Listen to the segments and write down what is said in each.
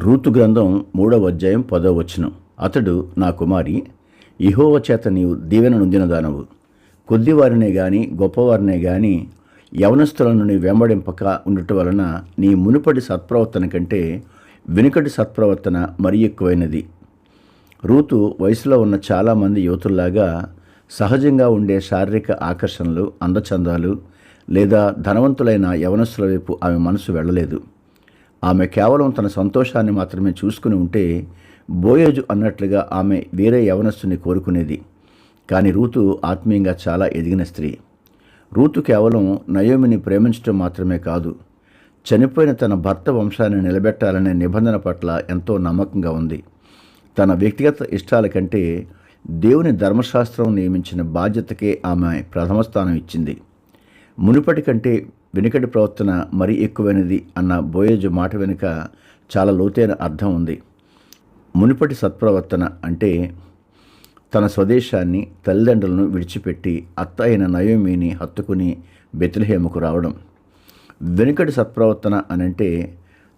Ruth గ్రంథం 3వ అధ్యాయం 10వ వచనం. అతడు, నా కుమారి, యెహోవా చేత నీవు దీవెన నొందిన దానవు. కొద్దివారినే గాని గొప్పవారినే గాని యవనస్తులను నీ వెంబడింపక ఉండటం వలన నీ మునుపటి సత్ప్రవర్తన కంటే వెనుకటి సత్ప్రవర్తన మరీ ఎక్కువైనది. రూతు వయసులో ఉన్న చాలామంది యువతుల్లాగా సహజంగా ఉండే శారీరక ఆకర్షణలు, అందచందాలు లేదా ధనవంతులైన యవనస్తుల వైపు ఆమె మనసు వెళ్ళలేదు. ఆమె కేవలం తన సంతోషాన్ని మాత్రమే చూసుకుని ఉంటే బోయజు అన్నట్లుగా ఆమె వేరే యవనస్తుని కోరుకునేది. కానీ రూతు ఆత్మీయంగా చాలా ఎదిగిన స్త్రీ. రూతు కేవలం నయోమిని ప్రేమించడం మాత్రమే కాదు, చనిపోయిన తన భర్త వంశాన్ని నిలబెట్టాలనే నిబంధన పట్ల ఎంతో నమ్మకంగా ఉంది. తన వ్యక్తిగత ఇష్టాల కంటే దేవుని ధర్మశాస్త్రం నియమించిన బాధ్యతకే ఆమె ప్రథమ స్థానం ఇచ్చింది. మునుపటి కంటే వెనుకటి ప్రవర్తన మరీ ఎక్కువైనది అన్న బోయజు మాట వెనుక చాలా లోతైన అర్థం ఉంది. మునుపటి సత్ప్రవర్తన అంటే తన స్వదేశాన్ని, తల్లిదండ్రులను విడిచిపెట్టి అత్త అయిన నయోమిని హత్తుకుని బెత్లెహేముకు రావడం. వెనుకటి సత్ప్రవర్తన అనంటే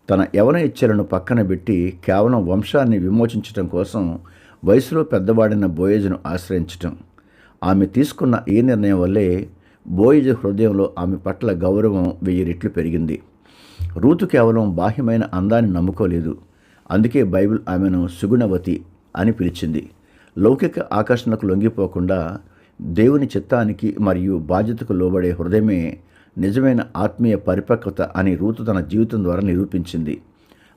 తన యవన ఇచ్చలను పక్కన పెట్టి కేవలం వంశాన్ని విమోచించటం కోసం వయసులో పెద్దవాడిన బోయజును ఆశ్రయించటం. ఆమె తీసుకున్న ఈ నిర్ణయం వల్లే బోయజు హృదయంలో ఆమె పట్ల గౌరవం 1000 రెట్లు పెరిగింది. రూతు కేవలం బాహ్యమైన అందాన్ని నమ్ముకోలేదు. అందుకే బైబిల్ ఆమెను సుగుణవతి అని పిలిచింది. లౌకిక ఆకర్షణకు లొంగిపోకుండా దేవుని చిత్తానికి మరియు బాధ్యతకు లోబడే హృదయమే నిజమైన ఆత్మీయ పరిపక్వత అని రూతు తన జీవితం ద్వారా నిరూపించింది.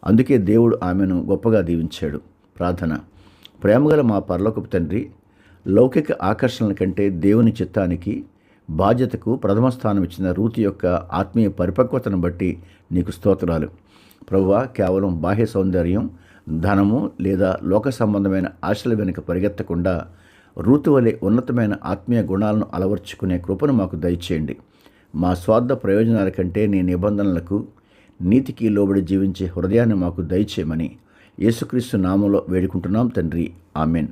అందుకే దేవుడు ఆమెను గొప్పగా దీవించాడు. ప్రార్థన. ప్రేమగల మా పరలోకపు తండ్రి, లౌకిక ఆకర్షణల కంటే దేవుని చిత్తానికి, బాధ్యతకు ప్రథమ స్థానం ఇచ్చిన రూతు యొక్క ఆత్మీయ పరిపక్వతను బట్టి నీకు స్తోత్రాలు. ప్రభువా, కేవలం బాహ్య సౌందర్యం, ధనము లేదా లోక సంబంధమైన ఆశల వెనుక పరిగెత్తకుండా రూతు వలె ఉన్నతమైన ఆత్మీయ గుణాలను అలవర్చుకునే కృపను మాకు దయచేయండి. మా స్వార్థ ప్రయోజనాల కంటే నీ నిబంధనలకు, నీతికి లోబడి జీవించే హృదయాన్ని మాకు దయచేయమని యేసుక్రీస్తు నామంలో వేడుకుంటున్నాం తండ్రి. ఆమెన్.